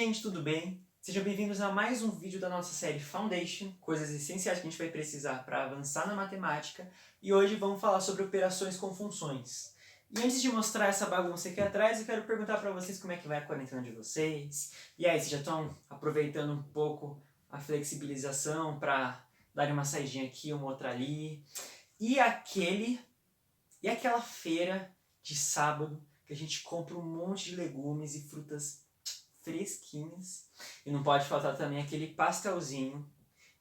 gente, tudo bem? Sejam bem-vindos a mais um vídeo da nossa série Foundation, coisas essenciais que a gente vai precisar para avançar na matemática, e hoje vamos falar sobre operações com funções. E antes de mostrar essa bagunça aqui atrás, eu quero perguntar para vocês como é que vai a quarentena de vocês. E aí, vocês já estão aproveitando um pouco a flexibilização para dar uma saidinha aqui, uma outra ali? E aquela feira de sábado que a gente compra um monte de legumes e frutas fresquinhas. E não pode faltar também aquele pastelzinho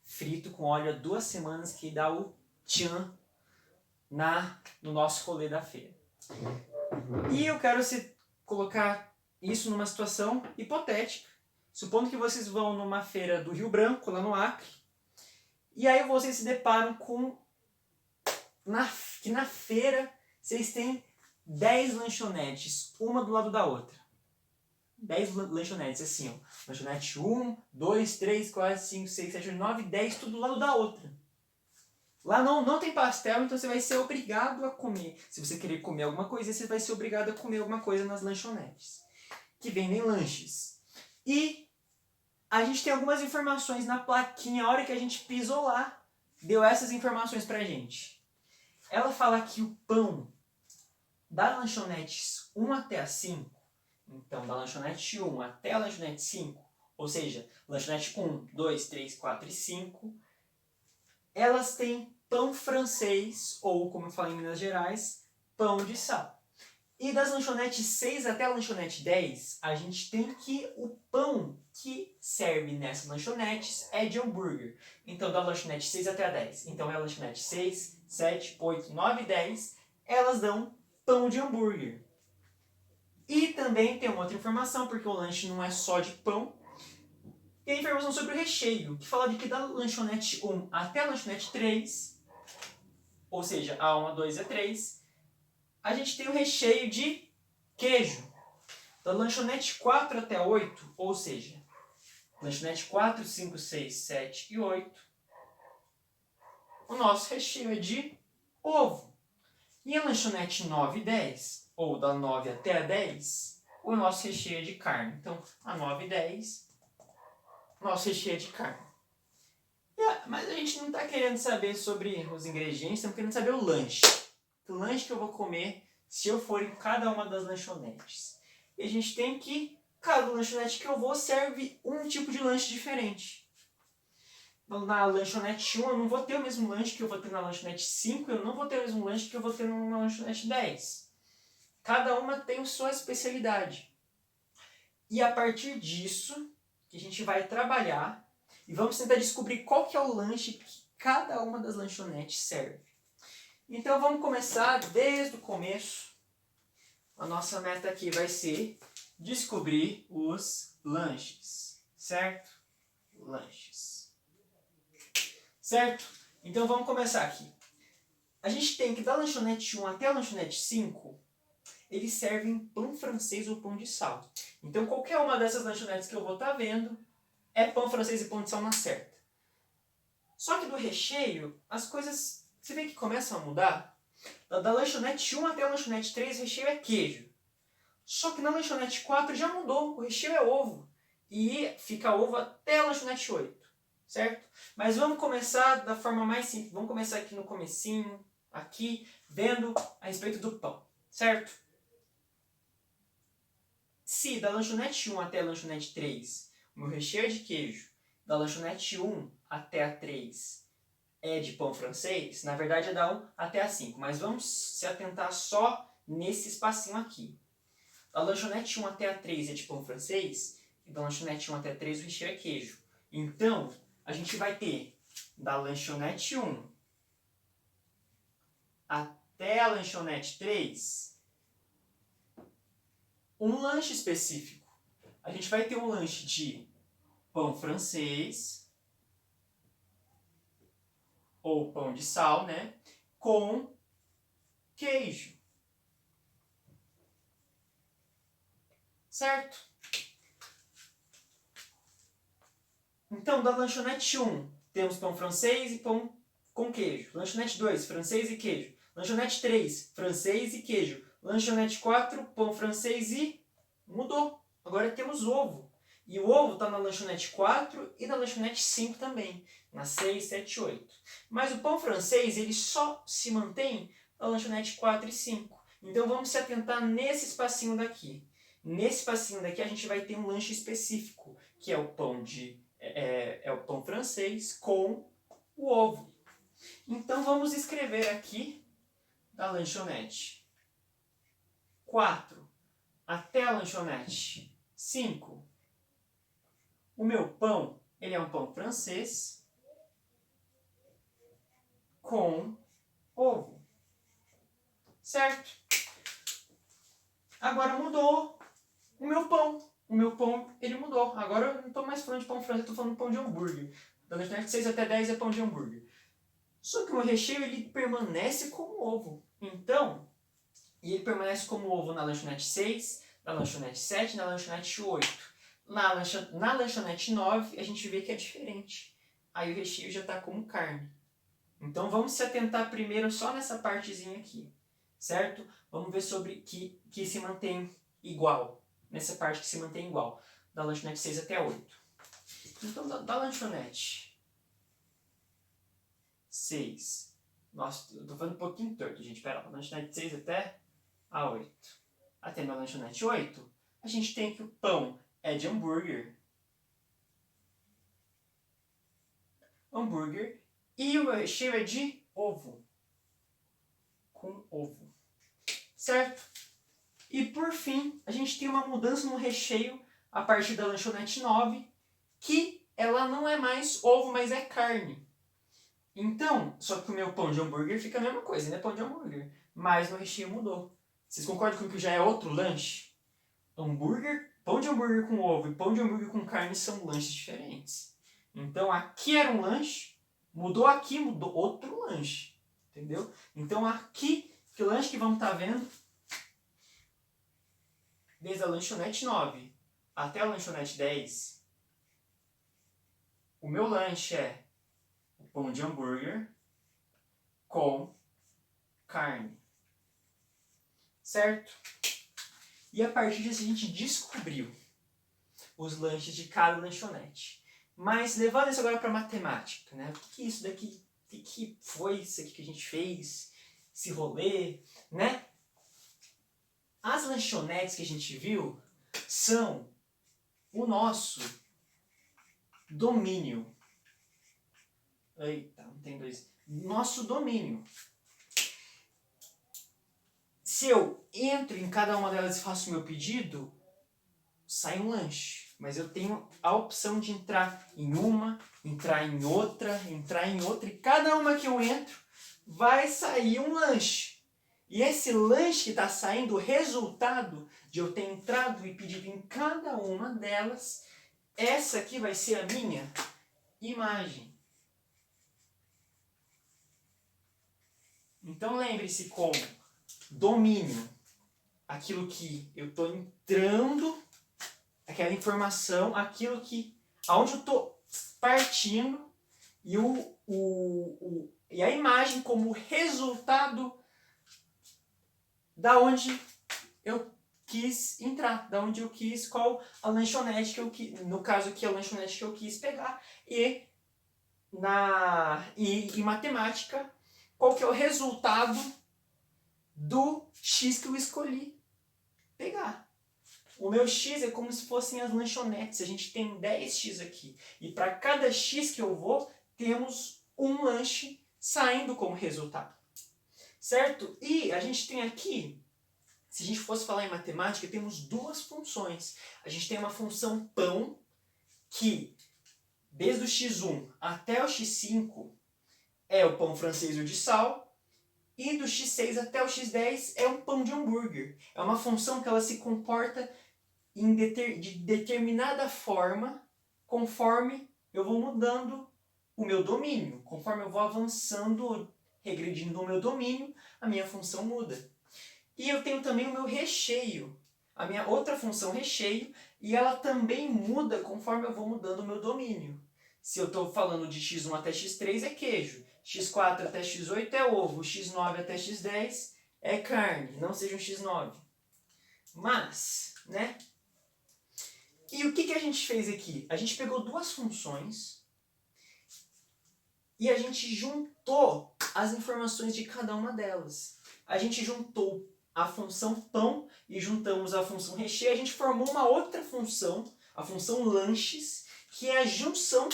frito com óleo há 2 semanas que dá o tchan no nosso rolê da feira. E eu quero colocar isso numa situação hipotética. Supondo que vocês vão numa feira do Rio Branco, lá no Acre, e aí vocês se deparam com que na feira vocês têm 10 lanchonetes, uma do lado da outra. 10 lanchonetes, assim, ó. Lanchonete 1, 2, 3, 4, 5, 6, 7, 8, 9, 10, tudo do lado da outra. Lá não tem pastel, então você vai ser obrigado a comer. Se você querer comer alguma coisa, você vai ser obrigado a comer alguma coisa nas lanchonetes, que vendem lanches. E a gente tem algumas informações na plaquinha, a hora que a gente pisou lá, deu essas informações pra gente. Ela fala que o pão da lanchonetes 1 até a 5, então da lanchonete 1 até a lanchonete 5, ou seja, lanchonete 1, 2, 3, 4 e 5, elas têm pão francês, ou como eu falo em Minas Gerais, pão de sal. E das lanchonetes 6 até a lanchonete 10, a gente tem que o pão que serve nessas lanchonetes é de hambúrguer. Então, da lanchonete 6 até a 10. Então, é a lanchonete 6, 7, 8, 9 e 10, elas dão pão de hambúrguer. E também tem uma outra informação, porque o lanche não é só de pão. Tem informação sobre o recheio, que fala de que da lanchonete 1 até a lanchonete 3, ou seja, a 1, a 2 e a 3, a gente tem o recheio de queijo. Da lanchonete 4 até a 8, ou seja, lanchonete 4, 5, 6, 7 e 8, o nosso recheio é de ovo. E a lanchonete 9 e 10, ou da 9 até a 10, o nosso recheio é de carne. Então, a 9 e 10, o nosso recheio é de carne. Mas a gente não está querendo saber sobre os ingredientes, estamos querendo saber o lanche. O lanche que eu vou comer se eu for em cada uma das lanchonetes. E a gente tem que, cada lanchonete que eu vou serve um tipo de lanche diferente. Na lanchonete 1 eu não vou ter o mesmo lanche que eu vou ter na lanchonete 5, eu não vou ter o mesmo lanche que eu vou ter na lanchonete 10. Cada uma tem a sua especialidade. E a partir disso, que a gente vai trabalhar e vamos tentar descobrir qual que é o lanche que cada uma das lanchonetes serve. Então vamos começar desde o começo. A nossa meta aqui vai ser descobrir os lanches, certo? Lanches. Certo? Então vamos começar aqui. A gente tem que da lanchonete 1 até a lanchonete 5, eles servem pão francês ou pão de sal. Então qualquer uma dessas lanchonetes que eu vou estar vendo é pão francês e pão de sal na certa. Só que do recheio, as coisas, você vê que começam a mudar. Da lanchonete 1 até a lanchonete 3, o recheio é queijo. Só que na lanchonete 4 já mudou, o recheio é ovo. E fica ovo até a lanchonete 8, certo? Mas vamos começar da forma mais simples. Vamos começar aqui no comecinho, aqui, vendo a respeito do pão, certo? Se da lanchonete 1 até a lanchonete 3, o meu recheio é de queijo, da lanchonete 1 até a 3 é de pão francês, na verdade é da 1 até a 5, mas vamos se atentar só nesse espacinho aqui. Da lanchonete 1 até a 3 é de pão francês, e da lanchonete 1 até a 3 o recheio é queijo. Então, a gente vai ter da lanchonete 1 até a lanchonete 3 um lanche específico. A gente vai ter um lanche de pão francês, ou pão de sal, né? Com queijo. Certo? Então, da lanchonete 1, temos pão francês e pão com queijo. Lanchonete 2, francês e queijo. Lanchonete 3, francês e queijo. Lanchonete 4, pão francês e... mudou. Agora temos ovo. E o ovo está na lanchonete 4 e na lanchonete 5 também, na 6, 7, 8. Mas o pão francês ele só se mantém na lanchonete 4 e 5. Então vamos se atentar nesse espacinho daqui. Nesse espacinho daqui a gente vai ter um lanche específico, que é o pão o pão francês com o ovo. Então vamos escrever aqui da lanchonete 4 até a lanchonete 5. O meu pão, ele é um pão francês com ovo. Certo? Agora mudou o meu pão. O meu pão, ele mudou. Agora eu não estou mais falando de pão francês, estou falando de pão de hambúrguer. Da lanchonete 6 até 10 é pão de hambúrguer. Só que o meu recheio, ele permanece como ovo. Então, e ele permanece como ovo na lanchonete 6, na lanchonete 7, na lanchonete 8. Na lanchonete 9, a gente vê que é diferente. Aí o recheio já está como carne. Então vamos se atentar primeiro só nessa partezinha aqui. Certo? Vamos ver sobre que se mantém igual. Nessa parte que se mantém igual. Da lanchonete 6 até 8. Então da lanchonete 6. Nossa, eu tô falando um pouquinho torto, gente. Pera lá. Lanchonete 6 até a 8. Até na lanchonete 8, a gente tem que o pão é de hambúrguer. Hambúrguer. E o meu recheio é de ovo. Com ovo. Certo? E por fim, a gente tem uma mudança no recheio a partir da lanchonete 9, que ela não é mais ovo, mas é carne. Então, só que o meu pão de hambúrguer fica a mesma coisa, ainda é pão de hambúrguer. Mas o recheio mudou. Vocês concordam com que já é outro lanche? Pão de hambúrguer com ovo e pão de hambúrguer com carne são lanches diferentes. Então aqui era um lanche, mudou aqui, mudou outro lanche. Entendeu? Então aqui, que lanche que vamos estar vendo, desde a lanchonete 9 até a lanchonete 10, o meu lanche é o pão de hambúrguer com carne. Certo? E a partir disso a gente descobriu os lanches de cada lanchonete. Mas levando isso agora para matemática, né? O que é isso daqui? O que foi isso aqui que a gente fez? Esse rolê, né? As lanchonetes que a gente viu são o nosso domínio. Eita, não tem dois. Nosso domínio. Se eu entro em cada uma delas e faço o meu pedido, sai um lanche. Mas eu tenho a opção de entrar em uma, entrar em outra, e cada uma que eu entro vai sair um lanche. E esse lanche que está saindo, o resultado de eu ter entrado e pedido em cada uma delas, essa aqui vai ser a minha imagem. Então lembre-se como domínio, aquilo que eu estou entrando, aquela informação, aquilo que, aonde eu estou partindo, e a imagem como resultado da onde eu quis entrar, da onde eu quis, qual a lanchonete que eu quis, no caso aqui a lanchonete que eu quis pegar, e em matemática, qual que é o resultado do X que eu escolhi pegar. O meu X é como se fossem as lanchonetes. A gente tem 10X aqui. E para cada X que eu vou, temos um lanche saindo como resultado. Certo? E a gente tem aqui, se a gente fosse falar em matemática, temos duas funções. A gente tem uma função pão, que desde o x1 até o x5 é o pão francês ou de sal, e do x6 até o x10 é um pão de hambúrguer. É uma função que ela se comporta de determinada forma conforme eu vou mudando o meu domínio. Conforme eu vou avançando, regredindo o meu domínio, a minha função muda. E eu tenho também o meu recheio, a minha outra função recheio, e ela também muda conforme eu vou mudando o meu domínio. Se eu estou falando de x1 até x3 é queijo, x4 até x8 é ovo, x9 até x10 é carne, não seja um x9. Mas, né? E o que a gente fez aqui? A gente pegou duas funções e a gente juntou as informações de cada uma delas. A gente juntou a função pão e juntamos a função recheio. A gente formou uma outra função, a função lanches, que é a junção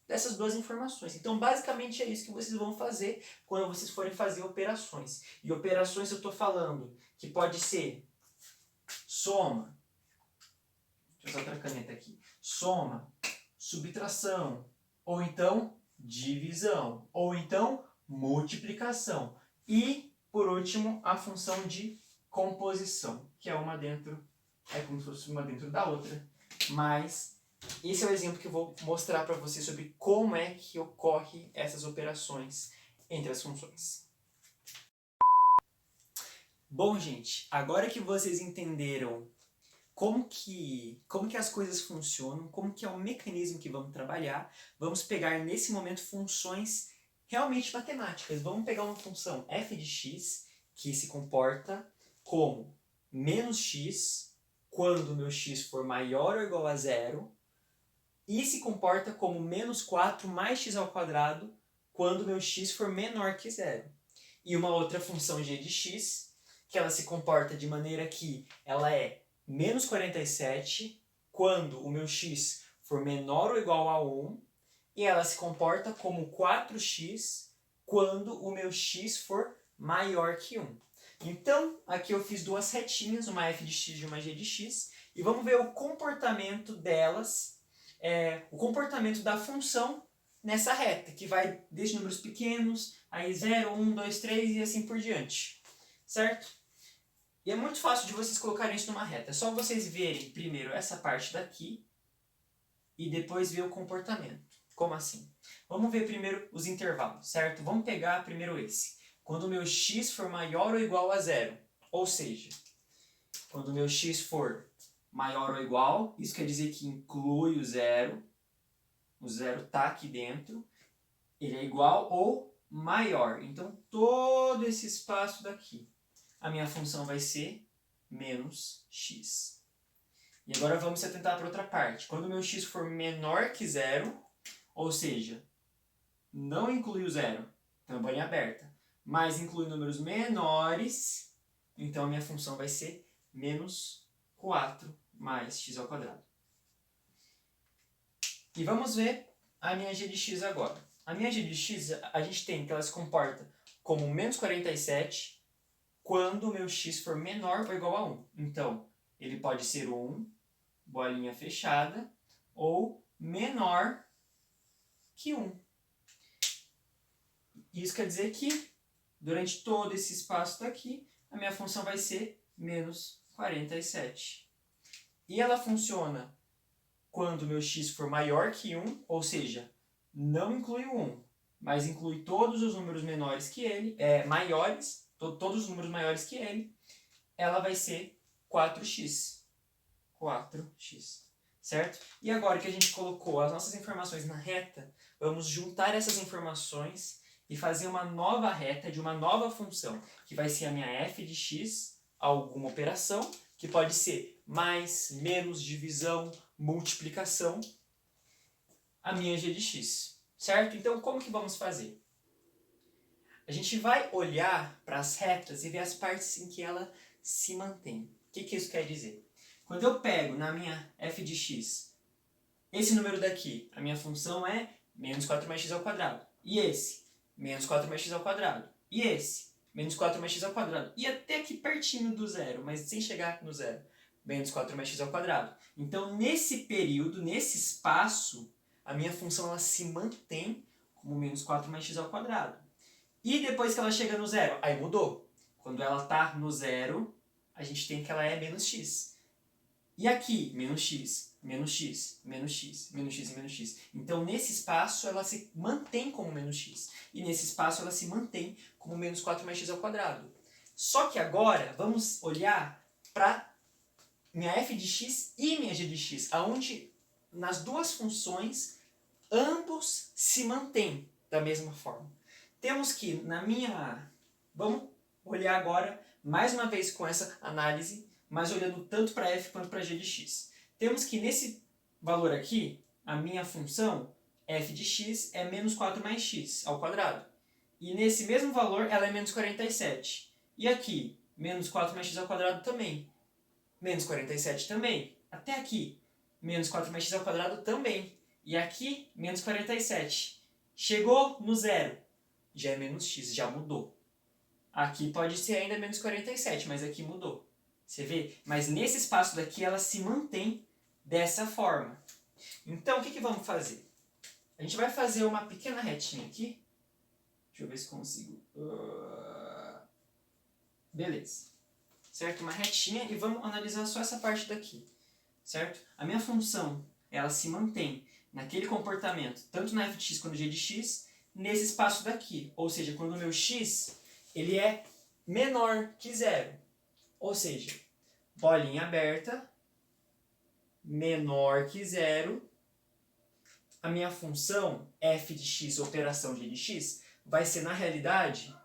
dessas duas informações. Então, basicamente, é isso que vocês vão fazer quando vocês forem fazer operações. E operações eu estou falando que pode ser soma, deixa eu usar outra caneta aqui, soma, subtração, ou então divisão, ou então multiplicação. E, por último, a função de composição, que é uma dentro, é como se fosse uma dentro da outra, mas esse é o exemplo que eu vou mostrar para vocês sobre como é que ocorre essas operações entre as funções. Bom, gente, agora que vocês entenderam como que as coisas funcionam, como que é o mecanismo que vamos trabalhar, vamos pegar nesse momento funções realmente matemáticas. Vamos pegar uma função f de x que se comporta como menos x quando o meu x for maior ou igual a zero, e se comporta como menos 4 mais x ao quadrado quando o meu x for menor que zero. E uma outra função g de x, que ela se comporta de maneira que ela é menos 47 quando o meu x for menor ou igual a 1, e ela se comporta como 4x quando o meu x for maior que 1. Então, aqui eu fiz duas retinhas, uma f de x e uma g de x, e vamos ver o comportamento delas, o comportamento da função nessa reta, que vai desde números pequenos, aí 0, 1, 2, 3 e assim por diante, certo? E é muito fácil de vocês colocarem isso numa reta. É só vocês verem primeiro essa parte daqui e depois ver o comportamento. Como assim? Vamos ver primeiro os intervalos, certo? Vamos pegar primeiro esse. Quando o meu x for maior ou igual a zero, ou seja, quando o meu x for maior ou igual, isso quer dizer que inclui o zero está aqui dentro, ele é igual ou maior. Então, todo esse espaço daqui, a minha função vai ser menos x. E agora vamos se atentar para outra parte. Quando o meu x for menor que zero, ou seja, não inclui o zero, tampinha aberta, mas inclui números menores, então a minha função vai ser menos 4 mais x ao quadrado. E vamos ver a minha g de x agora. A minha g de x, a gente tem que ela se comporta como menos 47 quando o meu x for menor ou igual a 1. Então, ele pode ser 1, bolinha fechada, ou menor que 1. Isso quer dizer que, durante todo esse espaço daqui, a minha função vai ser menos 47. E ela funciona quando o meu x for maior que 1, ou seja, não inclui o 1, mas inclui todos os números menores que ele, maiores, todos os números maiores que ele, ela vai ser 4x. 4x, certo? E agora que a gente colocou as nossas informações na reta, vamos juntar essas informações e fazer uma nova reta de uma nova função, que vai ser a minha f de x, alguma operação, que pode ser mais, menos, divisão, multiplicação, a minha g de x, certo? Então, como que vamos fazer? A gente vai olhar para as retas e ver as partes em que ela se mantém. O que isso quer dizer? Quando eu pego na minha f de x, esse número daqui, a minha função é menos 4 mais x ao quadrado. E esse, menos 4 mais x ao quadrado. E esse, menos 4 mais x ao quadrado. E até aqui pertinho do zero, mas sem chegar no zero. Menos 4 mais x ao quadrado. Então, nesse período, nesse espaço, a minha função ela se mantém como menos 4 mais x ao quadrado. E depois que ela chega no zero, aí mudou. Quando ela está no zero, a gente tem que ela é menos x. E aqui, menos x, menos x, menos x, menos x e menos x. Então, nesse espaço, ela se mantém como menos x. E nesse espaço, ela se mantém como menos 4 mais x ao quadrado. Só que agora, vamos olhar para minha f de x e minha g de x, onde nas duas funções, ambos se mantêm da mesma forma. Temos que, vamos olhar agora, mais uma vez com essa análise, mas olhando tanto para f quanto para g de x. Temos que nesse valor aqui, a minha função f de x é menos 4 mais x ao quadrado. E nesse mesmo valor, ela é menos 47. E aqui, menos 4 mais x ao quadrado também. Menos 47 também. Até aqui, menos 4 mais x ao quadrado também. E aqui, menos 47. Chegou no zero. Já é menos x, já mudou. Aqui pode ser ainda menos 47, mas aqui mudou. Você vê? Mas nesse espaço daqui, ela se mantém dessa forma. Então, o que vamos fazer? A gente vai fazer uma pequena retinha aqui. Deixa eu ver se consigo. Beleza. Certo? Uma retinha e vamos analisar só essa parte daqui. Certo? A minha função, ela se mantém naquele comportamento, tanto na f de x quanto no g de x, nesse espaço daqui. Ou seja, quando o meu x ele é menor que zero. Ou seja, bolinha aberta, menor que zero. A minha função f de x, operação g de x, vai ser, na realidade,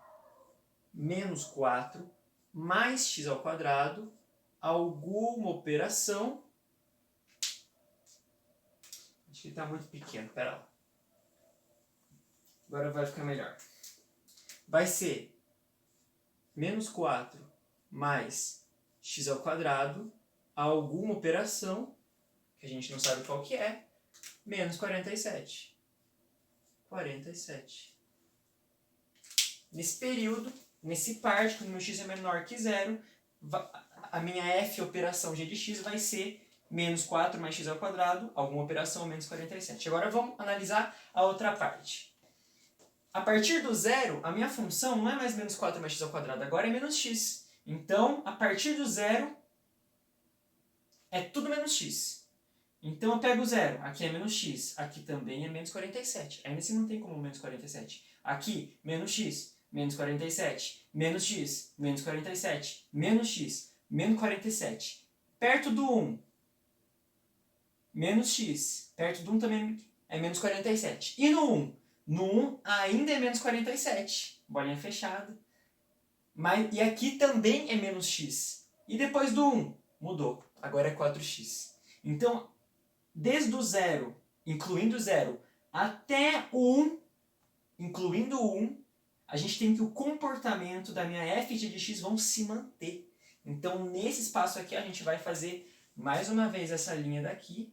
menos 4 mais x ao quadrado, alguma operação... Acho que está muito pequeno, pera lá. Agora vai ficar melhor. Vai ser menos 4 mais x ao quadrado, alguma operação, que a gente não sabe qual que é, menos 47. 47. Nesse período, nesse parte, quando meu x é menor que zero, a minha f, operação g de x, vai ser menos 4 mais x ao quadrado, alguma operação, menos 47. Agora vamos analisar a outra parte. A partir do zero, a minha função não é mais menos 4 mais x ao quadrado, agora é menos x. Então, a partir do zero, é tudo menos x. Então eu pego o zero, aqui é menos x, aqui também é menos 47. Ainda assim não tem como menos 47. Aqui, menos x, menos 47, menos x, menos 47, menos x, menos 47. Perto do 1, menos x, perto do 1 também é menos 47. E no 1? No 1 ainda é menos 47. Bolinha fechada. E aqui também é menos x. E depois do 1? Mudou. Agora é 4x. Então, desde o 0, incluindo o 0, até o 1, incluindo o 1, a gente tem que o comportamento da minha f de x vão se manter. Então, nesse espaço aqui, a gente vai fazer mais uma vez essa linha daqui.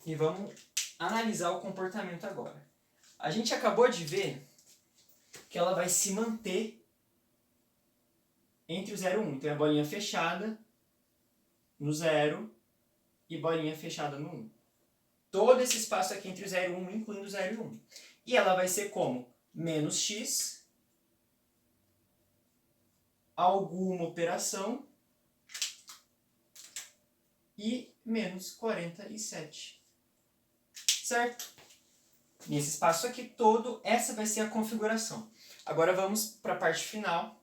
E vamos analisar o comportamento agora. A gente acabou de ver que ela vai se manter entre o 0 e o 1. Então, é a bolinha fechada no 0 e bolinha fechada no 1. Todo esse espaço aqui entre o 0 e o 1, incluindo o 0 e o 1. E ela vai ser como? Menos x, alguma operação, e menos 47. Certo? Nesse espaço aqui todo, essa vai ser a configuração. Agora vamos para a parte final.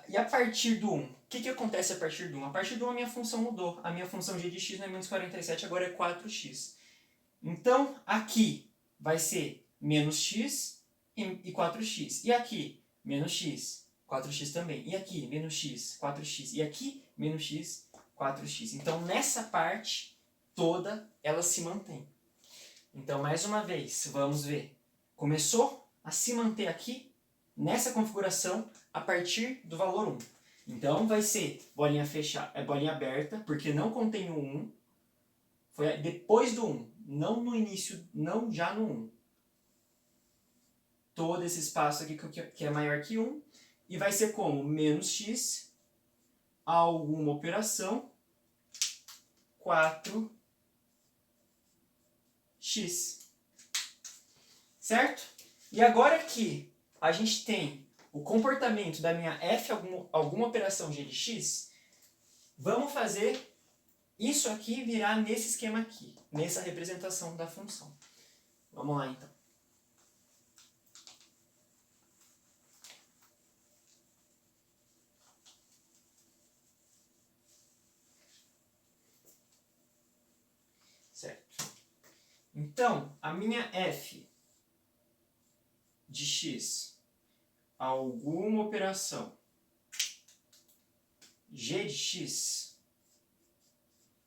E a partir do 1? O que acontece a partir do 1? A partir do 1 a minha função mudou. A minha função g de x não é menos 47, agora é 4x. Então, aqui vai ser menos x e 4x. E aqui, menos x, 4x também. E aqui, menos x, 4x. E aqui, menos x, 4x. Então, nessa parte toda, ela se mantém. Então, mais uma vez, vamos ver. Começou a se manter aqui, nessa configuração, a partir do valor 1. Então, vai ser bolinha fechada, bolinha aberta, porque não contém o 1. Foi depois do 1, não no início, não já no 1. Todo esse espaço aqui que é maior que 1. E vai ser como? Menos x, alguma operação, 4x. Certo? E agora que a gente tem o comportamento da minha f, alguma operação g de x, vamos fazer isso aqui virar nesse esquema aqui, nessa representação da função. Vamos lá, então. Certo. Então, a minha f de x, alguma operação g de x,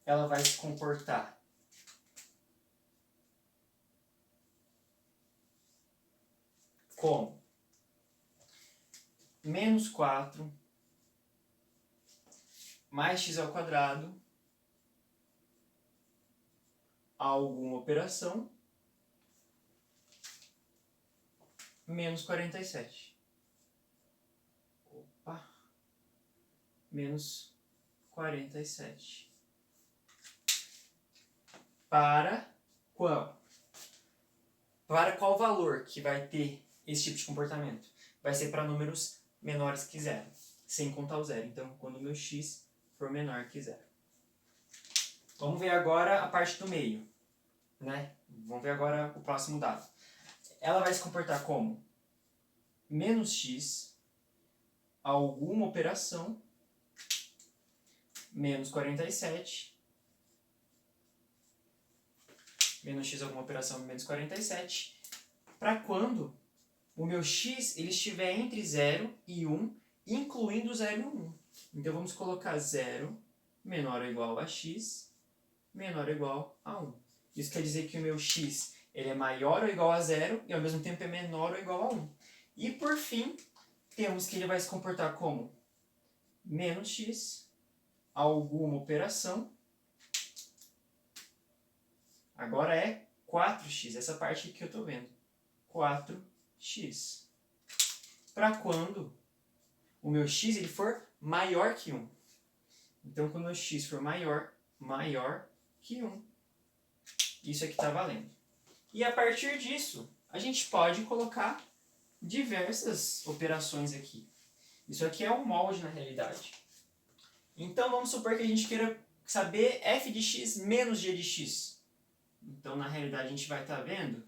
ela vai se comportar como menos 4 mais x ao quadrado alguma operação menos 47. Opa! Menos 47. Para qual? Para qual valor que vai ter esse tipo de comportamento? Vai ser para números menores que zero, sem contar o zero. Então, quando o meu x for menor que zero. Vamos ver agora a parte do meio, né? Vamos ver agora o próximo dado. Ela vai se comportar como menos x alguma operação menos 47 menos x alguma operação menos 47 para quando o meu x ele estiver entre 0 e 1, incluindo 0 e 1. Então vamos colocar 0 menor ou igual a x menor ou igual a 1. Isso quer dizer que o meu x ele é maior ou igual a 0 e ao mesmo tempo é menor ou igual a 1. E por fim, temos que ele vai se comportar como menos x alguma operação. Agora é 4x, essa parte que eu estou vendo. 4x. Para quando o meu x ele for maior que 1. Então, quando o x for maior que 1. Isso aqui está valendo. E a partir disso, a gente pode colocar diversas operações aqui. Isso aqui é um molde na realidade. Então, vamos supor que a gente queira saber f de x menos g de x. Então, na realidade, a gente vai estar vendo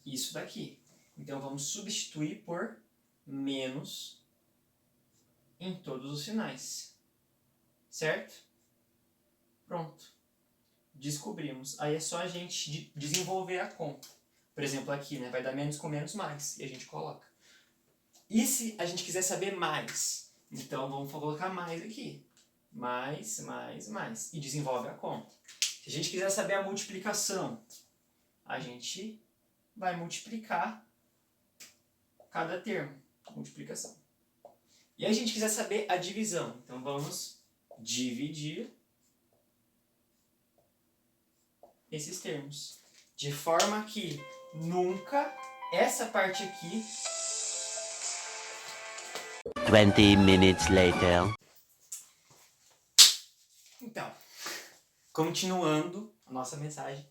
isso daqui. Então, vamos substituir por menos em todos os sinais. Certo? Pronto. Descobrimos. Aí é só a gente desenvolver a conta. Por exemplo, aqui, né, vai dar menos com menos mais. E a gente coloca. E se a gente quiser saber mais? Então, vamos colocar mais aqui. Mais. E desenvolve a conta. Se a gente quiser saber a multiplicação, a gente vai multiplicar cada termo. Multiplicação. E aí a gente quiser saber a divisão. Então, vamos dividir esses termos. De forma que nunca essa parte aqui... 20 minutes later. Então, continuando a nossa mensagem,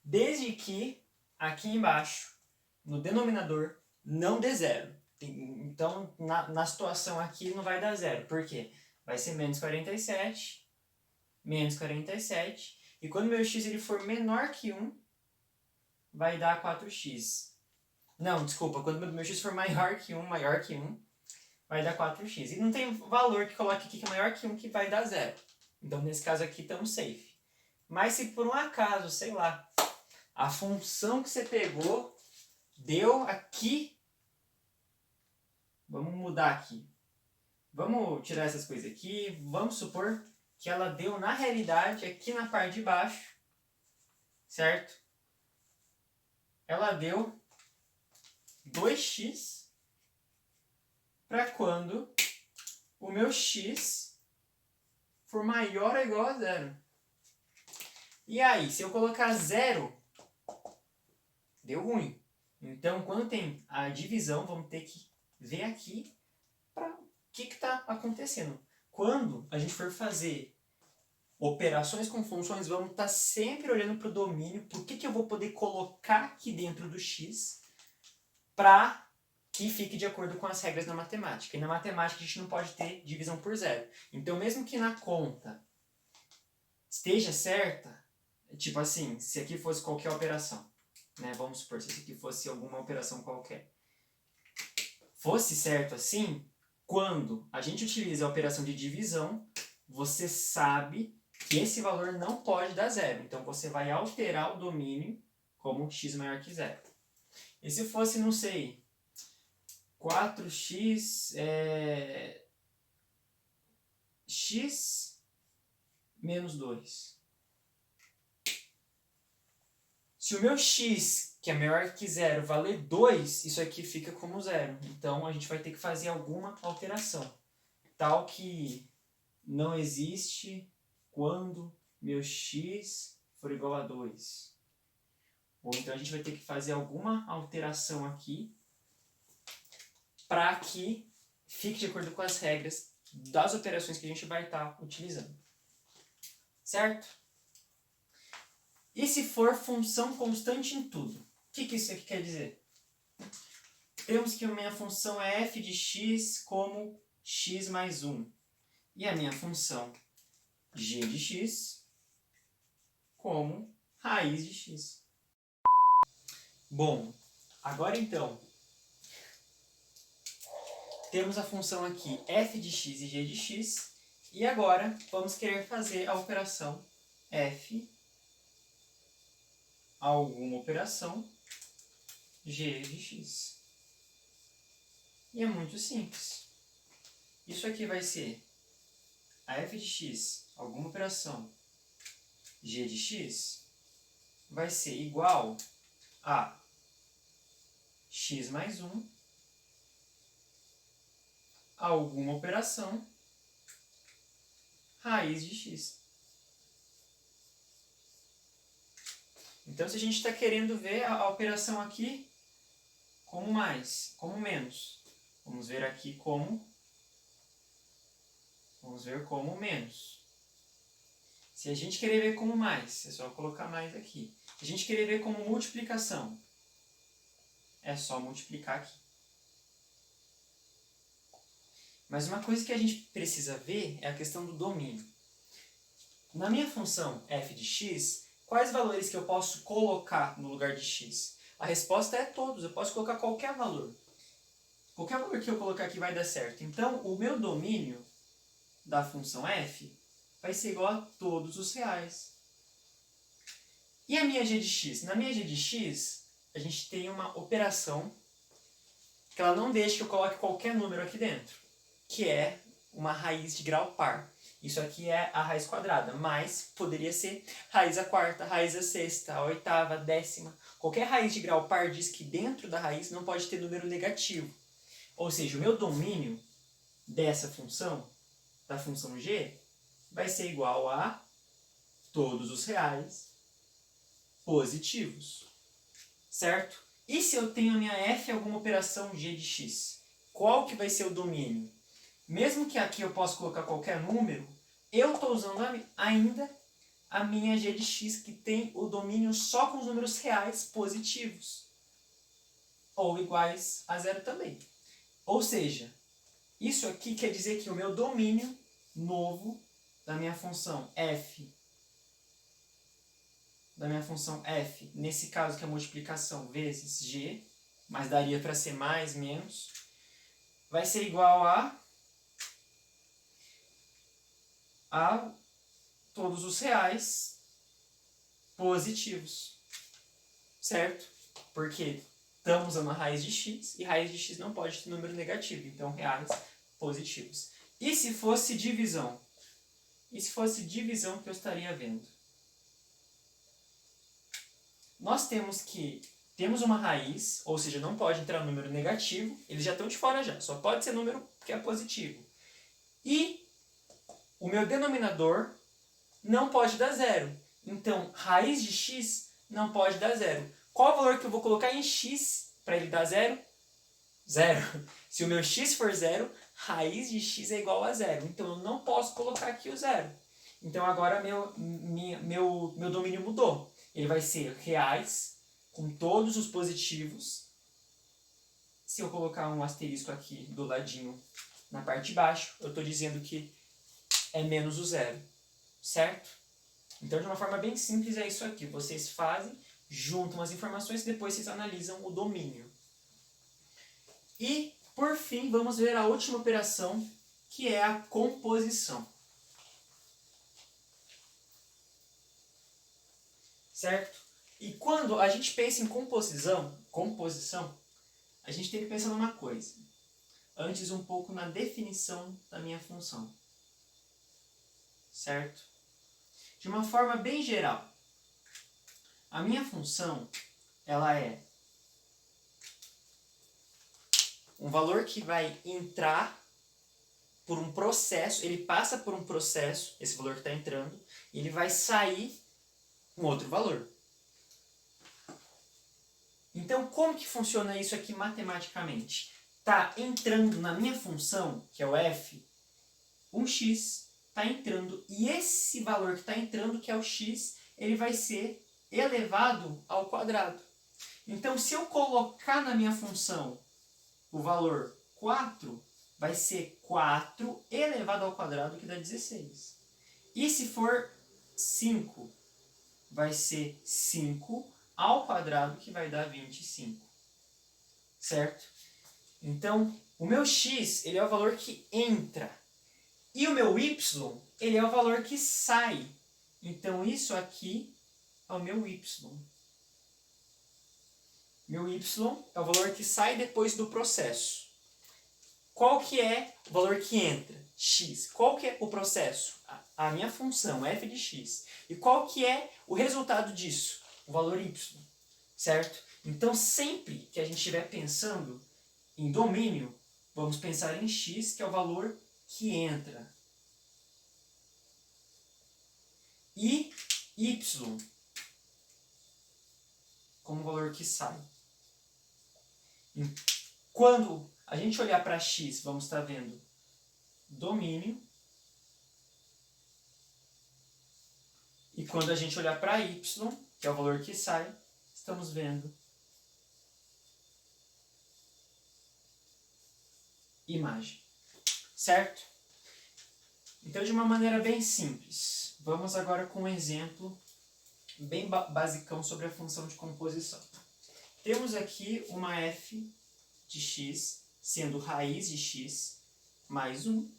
desde que aqui embaixo, no denominador, não dê zero. Então, na situação aqui não vai dar zero. Por quê? Vai ser menos 47, e quando meu x ele for menor que 1, vai dar 4x. Não, desculpa, quando meu x for maior que 1, vai dar 4x. E não tem valor que coloque aqui que é maior que 1 que vai dar zero. Então, nesse caso aqui, estamos safe. Mas se por um acaso, sei lá, a função que você pegou deu aqui... Vamos mudar aqui. Vamos tirar essas coisas aqui. Vamos supor que ela deu, na realidade, aqui na parte de baixo, certo? Ela deu 2x para quando o meu x for maior ou igual a zero. E aí, se eu colocar zero, deu ruim. Então, quando tem a divisão, vamos ter que ver aqui para o que está acontecendo. Quando a gente for fazer operações com funções, vamos estar sempre olhando para o domínio, por que eu vou poder colocar aqui dentro do x para que fique de acordo com as regras da matemática. E na matemática a gente não pode ter divisão por zero. Então, mesmo que na conta esteja certa, tipo assim, se aqui fosse qualquer operação, né? Vamos supor, se aqui fosse alguma operação qualquer. Fosse certo assim, quando a gente utiliza a operação de divisão, você sabe que esse valor não pode dar zero. Então, você vai alterar o domínio como x maior que zero. E se fosse, não sei, 4x x menos 2. Se o meu x, que é maior que 0, valer 2, isso aqui fica como 0. Então, a gente vai ter que fazer alguma alteração. Tal que não existe quando meu x for igual a 2. Ou então, a gente vai ter que fazer alguma alteração aqui para que fique de acordo com as regras das operações que a gente vai estar utilizando. Certo? E se for função constante em tudo? O que isso aqui quer dizer? Temos que a minha função é f de x como x mais 1. E a minha função g de x como raiz de x. Bom, agora então, temos a função aqui f de x e g de x. E agora vamos querer fazer a operação f alguma operação g de x. E é muito simples. Isso aqui vai ser a f de x, alguma operação g de x, vai ser igual a x mais 1 a alguma operação raiz de x. Então, se a gente está querendo ver a operação aqui como mais, como menos, vamos ver aqui como menos. Se a gente querer ver como mais, é só colocar mais aqui. Se a gente querer ver como multiplicação, é só multiplicar aqui. Mas uma coisa que a gente precisa ver é a questão do domínio. Na minha função f de x, quais valores que eu posso colocar no lugar de x? A resposta é todos, eu posso colocar qualquer valor. Qualquer valor que eu colocar aqui vai dar certo. Então, o meu domínio da função f vai ser igual a todos os reais. E a minha g de x? Na minha g de x, a gente tem uma operação que ela não deixa que eu coloque qualquer número aqui dentro, que é uma raiz de grau par. Isso aqui é a raiz quadrada, mas poderia ser raiz à quarta, raiz à sexta, a oitava, a décima. Qualquer raiz de grau par diz que dentro da raiz não pode ter número negativo. Ou seja, o meu domínio dessa função, da função g, vai ser igual a todos os reais positivos. Certo? E se eu tenho a minha f alguma operação g de x? Qual que vai ser o domínio? Mesmo que aqui eu possa colocar qualquer número, eu estou usando ainda a minha g de x, que tem o domínio só com os números reais positivos. Ou iguais a zero também. Ou seja, isso aqui quer dizer que o meu domínio novo da minha função f, nesse caso que é a multiplicação vezes g, mas daria para ser mais, menos, vai ser igual a todos os reais positivos. Certo? Porque estamos usando a raiz de x, e raiz de x não pode ter número negativo, então reais positivos. E se fosse divisão? E se fosse divisão que eu estaria vendo? Nós temos uma raiz, ou seja, não pode entrar número negativo, eles já estão de fora já, só pode ser número que é positivo. E o meu denominador não pode dar zero. Então, raiz de x não pode dar zero. Qual o valor que eu vou colocar em x para ele dar zero? Zero. Se o meu x for zero, raiz de x é igual a zero. Então, eu não posso colocar aqui o zero. Então, agora meu domínio mudou. Ele vai ser reais, com todos os positivos. Se eu colocar um asterisco aqui do ladinho na parte de baixo, eu estou dizendo que é menos o zero. Certo? Então, de uma forma bem simples, é isso aqui. Vocês fazem, juntam as informações e depois vocês analisam o domínio. E, por fim, vamos ver a última operação, que é a composição. Certo? E quando a gente pensa em composição, a gente tem que pensar numa coisa. Antes, um pouco na definição da minha função. certo? De uma forma bem geral, a minha função, ela é um valor que vai entrar por um processo, ele passa por um processo, esse valor que está entrando, e ele vai sair um outro valor. Então, como que funciona isso aqui matematicamente? Está entrando na minha função, que é o f, um x está entrando, e esse valor que está entrando, que é o x, ele vai ser elevado ao quadrado. Então, se eu colocar na minha função o valor 4, vai ser 4 elevado ao quadrado, que dá 16. E se for 5, vai ser 5 ao quadrado, que vai dar 25. Certo? Então, o meu x, ele é o valor que entra. E o meu y, ele é o valor que sai. Então, isso aqui é o meu y. Meu y é o valor que sai depois do processo. Qual que é o valor que entra? X. Qual que é o processo? A minha função, f de x. E qual que é o resultado disso? O valor y. Certo? Então, sempre que a gente estiver pensando em domínio, vamos pensar em x, que é o valor que entra. E y como valor que sai. Quando a gente olhar para x, vamos estar vendo domínio. E quando a gente olhar para y, que é o valor que sai, estamos vendo imagem. Certo? Então, de uma maneira bem simples, vamos agora com um exemplo bem basicão sobre a função de composição. Temos aqui uma f de x, sendo raiz de x mais 1,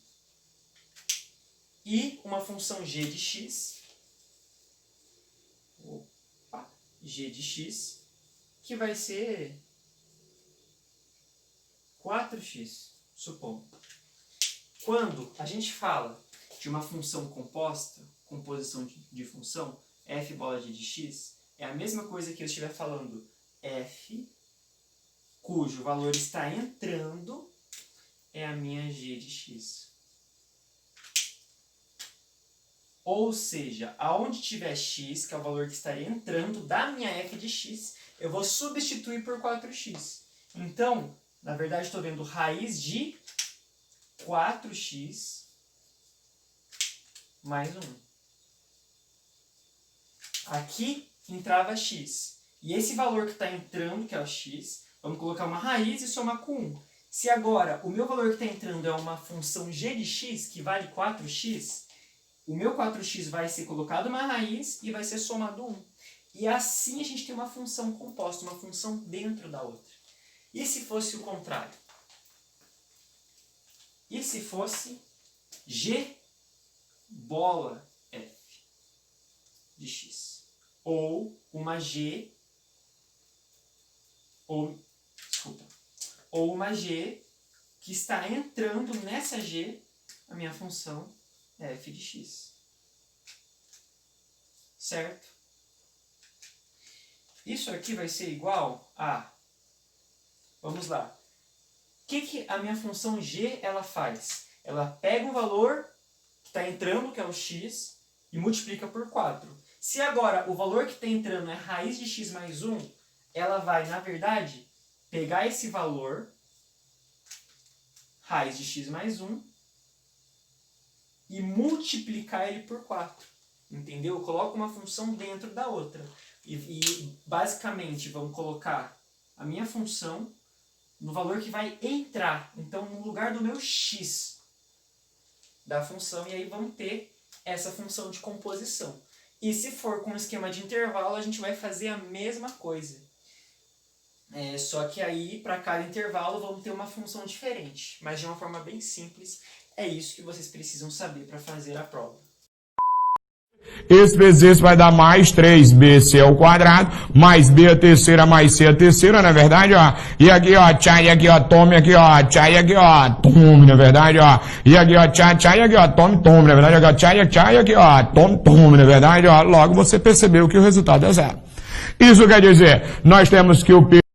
e uma função g de x, g de x, que vai ser 4x, supondo. Quando a gente fala de uma função composta, composição de função, f bola g de x, é a mesma coisa que eu estiver falando f, cujo valor está entrando, é a minha g de x. Ou seja, aonde tiver x, que é o valor que estaria entrando da minha f de x, eu vou substituir por 4x. Então, na verdade, estou vendo raiz de 4x mais 1. Aqui entrava x. E esse valor que está entrando, que é o x, vamos colocar uma raiz e somar com 1. Se agora o meu valor que está entrando é uma função g de x, que vale 4x, o meu 4x vai ser colocado uma raiz e vai ser somado 1. E assim a gente tem uma função composta, uma função dentro da outra. E se fosse o contrário? E se fosse g bola f de x? Ou uma g, ou uma g que está entrando nessa g, a minha função é f de x. Certo? Isso aqui vai ser igual a... Vamos lá. O que a minha função g ela faz? Ela pega um valor que está entrando, que é o x, e multiplica por 4. Se agora o valor que está entrando é raiz de x mais 1, ela vai, na verdade, pegar esse valor, raiz de x mais 1, e multiplicar ele por 4. Entendeu? Eu coloco uma função dentro da outra. E basicamente, vamos colocar a minha função no valor que vai entrar. Então, no lugar do meu x da função. E aí vamos ter essa função de composição. E se for com um esquema de intervalo, a gente vai fazer a mesma coisa. Só que aí, para cada intervalo, vamos ter uma função diferente. Mas de uma forma bem simples, é isso que vocês precisam saber para fazer a prova. Esse vezes esse vai dar mais 3bc ao quadrado, mais b a terceira, mais c a terceira, não é verdade, ó? E aqui, ó, tchá, e aqui, ó, tome, aqui, ó, tchá, e aqui, ó, tome, não é verdade, ó? E aqui, ó, tchá, tchá, e aqui, ó, tome, tome, não é verdade, aqui, ó, tchá, e aqui, ó, tome, tome, não é verdade, ó? Logo você percebeu que o resultado é zero. Isso quer dizer, nós temos que o P